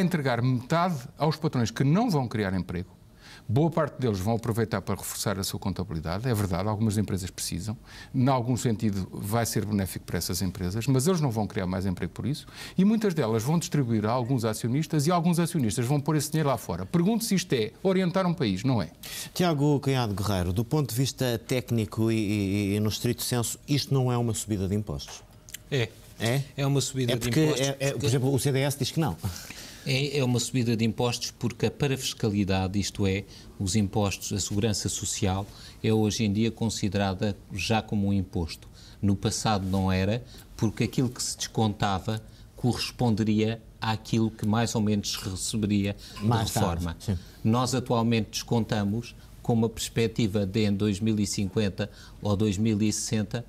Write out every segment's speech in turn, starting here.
entregar metade aos patrões que não vão criar emprego. Boa parte deles vão aproveitar para reforçar a sua contabilidade, é verdade, algumas empresas precisam, em algum sentido vai ser benéfico para essas empresas, mas eles não vão criar mais emprego por isso, e muitas delas vão distribuir a alguns acionistas e alguns acionistas vão pôr esse dinheiro lá fora. Pergunto se isto é orientar um país, não é? Tiago Caiado Guerreiro, do ponto de vista técnico e no estrito senso, isto não é uma subida de impostos? É. É? É uma subida de impostos. Por exemplo, o CDS diz que não. É uma subida de impostos porque a parafiscalidade, isto é, os impostos, a segurança social, é hoje em dia considerada já como um imposto. No passado não era, porque aquilo que se descontava corresponderia àquilo que mais ou menos se receberia da reforma. Nós atualmente descontamos com uma perspectiva de em 2050 ou 2060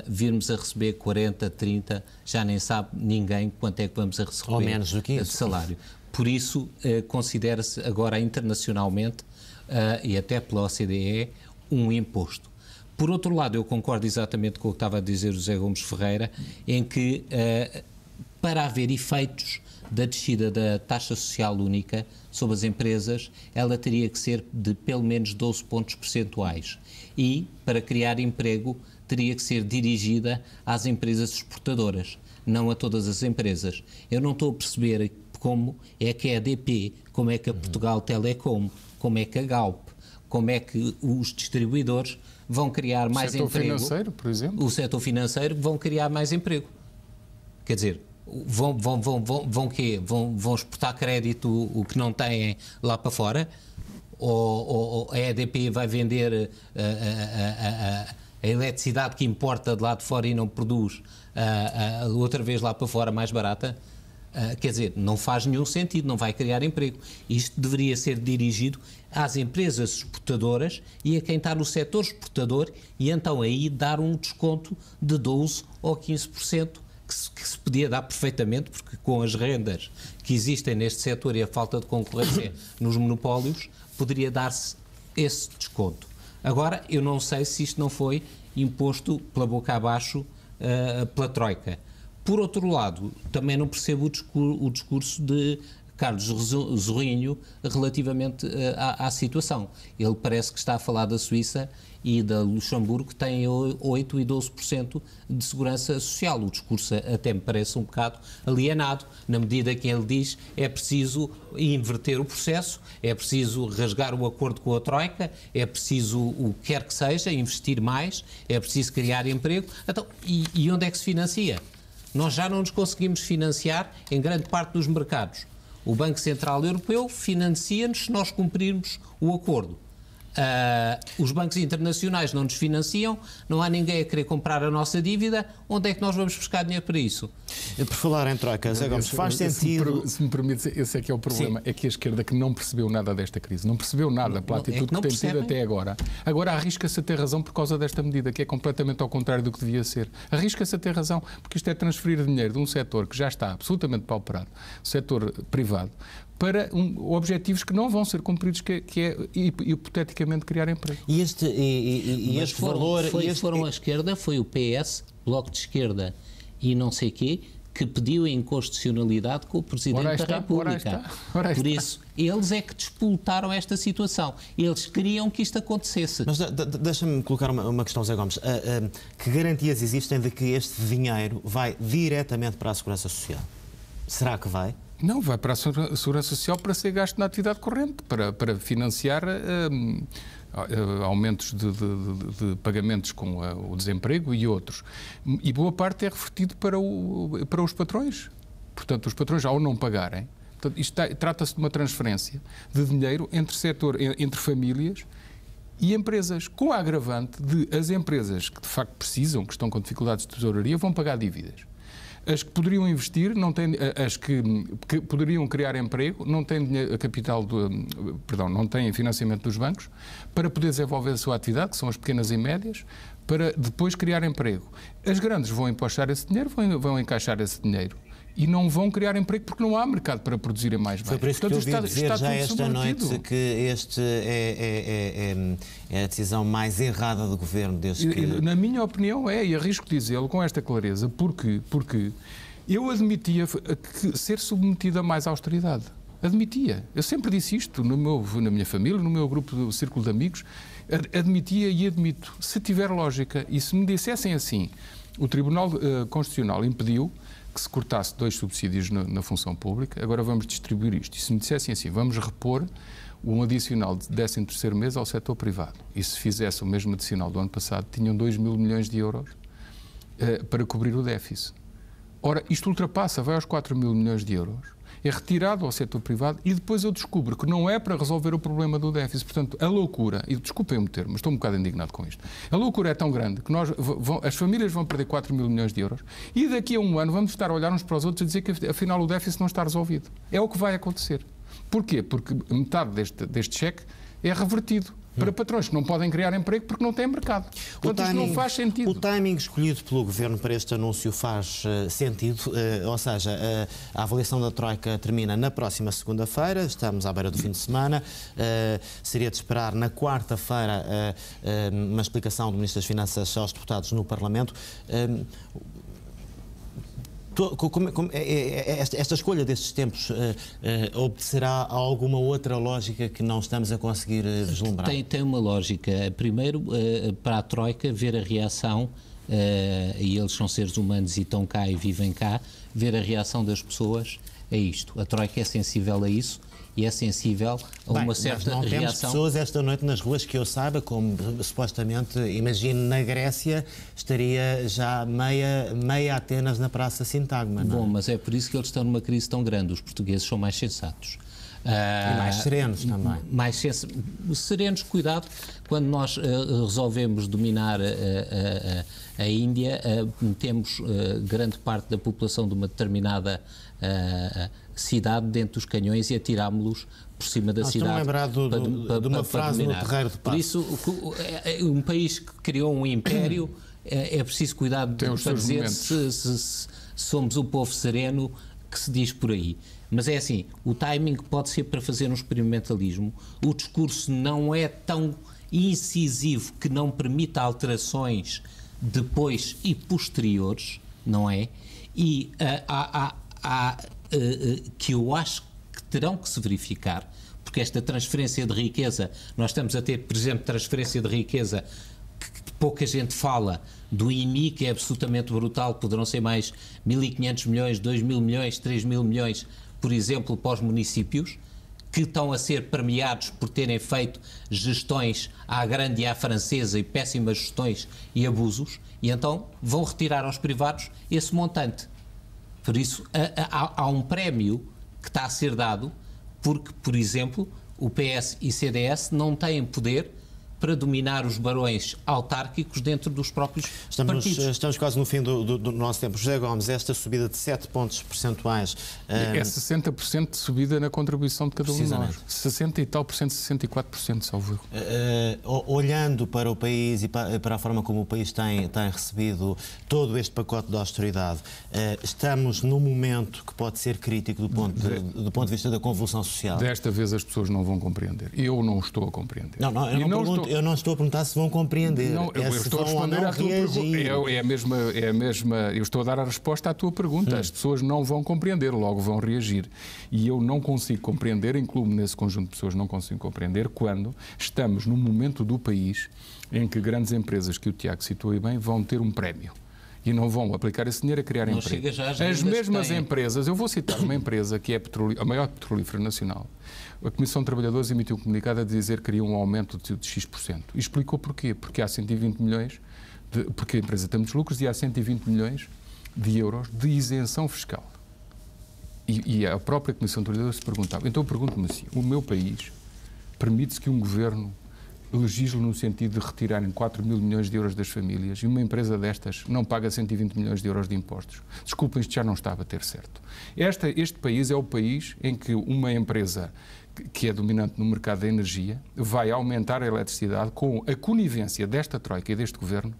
virmos a receber 40, 30, já nem sabe ninguém quanto é que vamos a receber ou menos do que isso. De salário. Por isso, considera-se agora internacionalmente e até pela OCDE um imposto. Por outro lado, eu concordo exatamente com o que estava a dizer o José Gomes Ferreira, em que para haver efeitos da descida da taxa social única sobre as empresas, ela teria que ser de pelo menos 12 pontos percentuais. E, para criar emprego, teria que ser dirigida às empresas exportadoras, não a todas as empresas. Eu não estou a perceber como é que a EDP, como é que a Portugal Telecom, como é que a Galp, como é que os distribuidores vão criar mais emprego. O setor financeiro, por exemplo? O setor financeiro vão criar mais emprego. Quer dizer, vão quê? Vão exportar crédito o que não têm lá para fora? Ou a EDP vai vender a eletricidade que importa de lá de fora e não produz outra vez lá para fora mais barata? Quer dizer, não faz nenhum sentido, não vai criar emprego. Isto deveria ser dirigido às empresas exportadoras e a quem está no setor exportador e então aí dar um desconto de 12% ou 15%, que se podia dar perfeitamente, porque com as rendas que existem neste setor e a falta de concorrência nos monopólios, poderia dar-se esse desconto. Agora, eu não sei se isto não foi imposto pela boca abaixo pela Troika. Por outro lado, também não percebo o discurso de Carlos Zorrinho relativamente à situação. Ele parece que está a falar da Suíça e da Luxemburgo, que têm 8% e 12% de segurança social. O discurso até me parece um bocado alienado, na medida que ele diz é preciso inverter o processo, é preciso rasgar o acordo com a Troika, é preciso o que quer que seja, investir mais, é preciso criar emprego. Então, e onde é que se financia? Nós já não nos conseguimos financiar em grande parte dos mercados. O Banco Central Europeu financia-nos se nós cumprirmos o acordo. Os bancos internacionais não nos financiam, não há ninguém a querer comprar a nossa dívida, onde é que nós vamos buscar dinheiro para isso? Por falar em troca, Zé Gomes, faz sentido... Se me permite, esse é que é o problema, é que a esquerda que não percebeu nada desta crise, não percebeu nada pela atitude que tem tido até agora. Agora arrisca-se a ter razão por causa desta medida, que é completamente ao contrário do que devia ser. Arrisca-se a ter razão, porque isto é transferir dinheiro de um setor que já está absolutamente pauperado, setor privado, para objetivos que não vão ser cumpridos, que é hipoteticamente criar emprego. E este valor... Foram a esquerda, foi o PS, Bloco de Esquerda e não sei quê, que pediu a inconstitucionalidade com o Presidente da República. Por isso, eles é que despoltaram esta situação. Eles queriam que isto acontecesse. Mas deixa-me colocar uma questão, Zé Gomes. Que garantias existem de que este dinheiro vai diretamente para a Segurança Social? Será que vai? Não, vai para a Segurança Social para ser gasto na atividade corrente, para financiar aumentos de pagamentos com o desemprego e outros. E boa parte é revertido para os patrões. Portanto, os patrões, ao não pagarem, trata-se de uma transferência de dinheiro entre famílias e empresas, com a agravante de as empresas que de facto precisam, que estão com dificuldades de tesouraria, vão pagar dívidas. As que poderiam investir, não têm, as que poderiam criar emprego, não têm não têm financiamento dos bancos para poder desenvolver a sua atividade, que são as pequenas e médias, para depois criar emprego. As grandes vão empostar esse dinheiro, vão encaixar esse dinheiro e não vão criar emprego porque não há mercado para produzirem mais bens. Foi por isso que eu ouvi dizer já esta noite que este é a decisão mais errada do Governo desde que... Na minha opinião e arrisco dizê-lo com esta clareza, porque Eu admitia ser submetido a mais austeridade. Admitia. Eu sempre disse isto na minha família, no meu grupo, no círculo de amigos. Admitia e admito. Se tiver lógica e se me dissessem assim, o Tribunal Constitucional impediu que se cortasse 2 subsídios na função pública, agora vamos distribuir isto. E se me dissessem assim, vamos repor um adicional de 13º mês ao setor privado. E se fizesse o mesmo adicional do ano passado, tinham 2 mil milhões de euros para cobrir o déficit. Ora, isto ultrapassa, vai aos 4 mil milhões de euros, é retirado ao setor privado e depois eu descubro que não é para resolver o problema do déficit. Portanto, a loucura, e desculpem-me o termo, mas estou um bocado indignado com isto, a loucura é tão grande que as famílias vão perder 4 mil milhões de euros e daqui a um ano vamos estar a olhar uns para os outros e dizer que afinal o déficit não está resolvido. É o que vai acontecer. Porquê? Porque metade deste cheque é revertido para patrões que não podem criar emprego porque não têm mercado. Portanto, isto não faz sentido. O timing escolhido pelo Governo para este anúncio faz sentido, ou seja, a avaliação da Troika termina na próxima segunda-feira, estamos à beira do fim de semana, seria de esperar na quarta-feira uma explicação do Ministro das Finanças aos deputados no Parlamento. Esta escolha destes tempos obedecerá a alguma outra lógica que não estamos a conseguir vislumbrar? Tem uma lógica. Primeiro, para a Troika, ver a reação, e eles são seres humanos e estão cá e vivem cá, ver a reação das pessoas a isto. A Troika é sensível a isso e é sensível a uma certa não reação. Temos pessoas esta noite nas ruas que eu saiba, como supostamente, imagino, na Grécia estaria já meia Atenas na Praça Sintagma. Não é? Bom, mas é por isso que eles estão numa crise tão grande. Os portugueses são mais sensatos. E mais serenos também. Mais serenos, cuidado, quando nós resolvemos dominar a Índia, metemos grande parte da população de uma determinada cidade dentro dos canhões e atirámos-los por cima da cidade. Estou lembrado de uma frase no Terreiro de Paço. Por isso, um país que criou um império, é preciso cuidado para dizer se somos o povo sereno que se diz por aí. Mas é assim, o timing pode ser para fazer um experimentalismo, o discurso não é tão incisivo que não permita alterações depois e posteriores, não é? E que eu acho que terão que se verificar, porque esta transferência de riqueza, nós estamos a ter, por exemplo, transferência de riqueza que pouca gente fala, do IMI, que é absolutamente brutal, poderão ser mais 1.500 milhões, 2.000 milhões, 3.000 milhões, por exemplo, para os municípios, que estão a ser premiados por terem feito gestões à grande e à francesa e péssimas gestões e abusos, e então vão retirar aos privados esse montante. Por isso, há um prémio que está a ser dado porque, por exemplo, o PS e CDS não têm poder para dominar os barões autárquicos dentro dos próprios partidos. Estamos quase no fim do nosso tempo. José Gomes, esta subida de 7 pontos percentuais... É 60% de subida na contribuição de cada um de nós. 60 e tal por cento, 64%, salvo erro. Olhando para o país e para a forma como o país tem recebido todo este pacote de austeridade, estamos num momento que pode ser crítico do ponto de vista da convulsão social. Desta vez as pessoas não vão compreender. Eu não estou a compreender. Eu não estou a perguntar se vão compreender. Não, eu estou a responder à tua pergunta. É a mesma. Eu estou a dar a resposta à tua pergunta. As pessoas não vão compreender, logo vão reagir. E eu não consigo compreender, incluo-me nesse conjunto de pessoas, não consigo compreender quando estamos num momento do país em que grandes empresas, que o Tiago citou aí bem, vão ter um prémio. E não vão aplicar esse dinheiro a criar emprego. As mesmas empresas, eu vou citar uma empresa que é a maior petrolífera nacional. A Comissão de Trabalhadores emitiu um comunicado a dizer que queria um aumento de X%. E explicou porquê. Porque há 120 milhões, porque a empresa tem muitos lucros e há 120 milhões de euros de isenção fiscal. E a própria Comissão de Trabalhadores se perguntava. Então eu pergunto-me assim, o meu país permite-se que um governo legisle no sentido de retirarem 4 mil milhões de euros das famílias e uma empresa destas não paga 120 milhões de euros de impostos. Desculpem, isto já não está a bater certo. Este país é o país em que uma empresa que é dominante no mercado da energia, vai aumentar a eletricidade com a conivência desta Troika e deste Governo,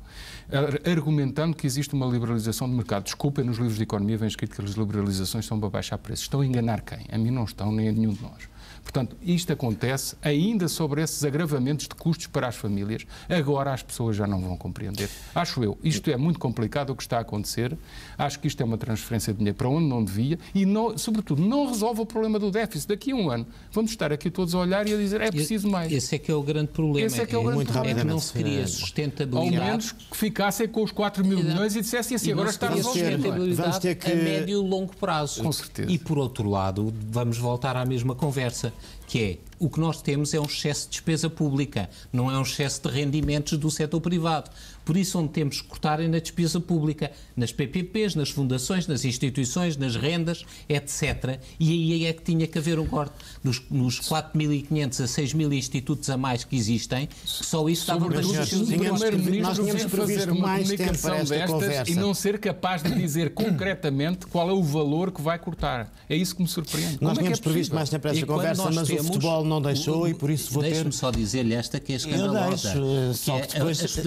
argumentando que existe uma liberalização do mercado. Desculpem, nos livros de economia vem escrito que as liberalizações são para baixar preços. Estão a enganar quem? A mim não estão, nem a nenhum de nós. Portanto, isto acontece ainda sobre esses agravamentos de custos para as famílias. Agora as pessoas já não vão compreender. Acho eu. Isto é muito complicado o que está a acontecer. Acho que isto é uma transferência de dinheiro para onde não devia e, sobretudo, não resolve o problema do déficit. Daqui a um ano vamos estar aqui todos a olhar e a dizer é preciso mais. Esse é que é o grande problema. Esse é que é o grande problema. É que não se cria sustentabilidade. Ao menos que ficassem com os 4 mil milhões e dissessem assim, agora está resolvido. Vamos ter que... a médio e longo prazo. Com certeza. E, por outro lado, vamos voltar à mesma conversa, que é, o que nós temos é um excesso de despesa pública, não é um excesso de rendimentos do setor privado. Por isso, onde temos que cortar é na despesa pública, nas PPPs, nas fundações, nas instituições, nas rendas, etc. E aí é que tinha que haver um corte. Nos 4.500 a 6.000 institutos a mais que existem, só isso estava para Primeiro-Ministro devia fazer uma comunicação destas e não ser capaz de dizer concretamente qual é o valor que vai cortar. É isso que me surpreende. Nós tínhamos previsto mais tempo para esta conversa, mas o futebol não deixou e por isso vou ter... Deixe-me só dizer-lhe esta que é escandalosa.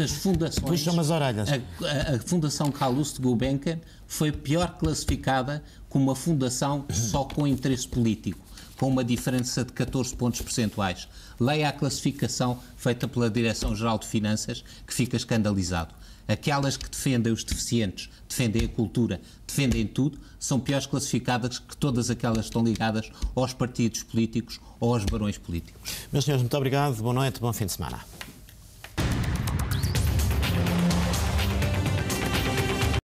As fundações... Puxa-me as orelhas. A Fundação Calouste Gulbenkian foi pior classificada como uma fundação só com interesse político, com uma diferença de 14 pontos percentuais. Leia a classificação feita pela Direção-Geral de Finanças, que fica escandalizado. Aquelas que defendem os deficientes, defendem a cultura, defendem tudo, são piores classificadas que todas aquelas que estão ligadas aos partidos políticos ou aos barões políticos. Meus senhores, muito obrigado, boa noite, bom fim de semana.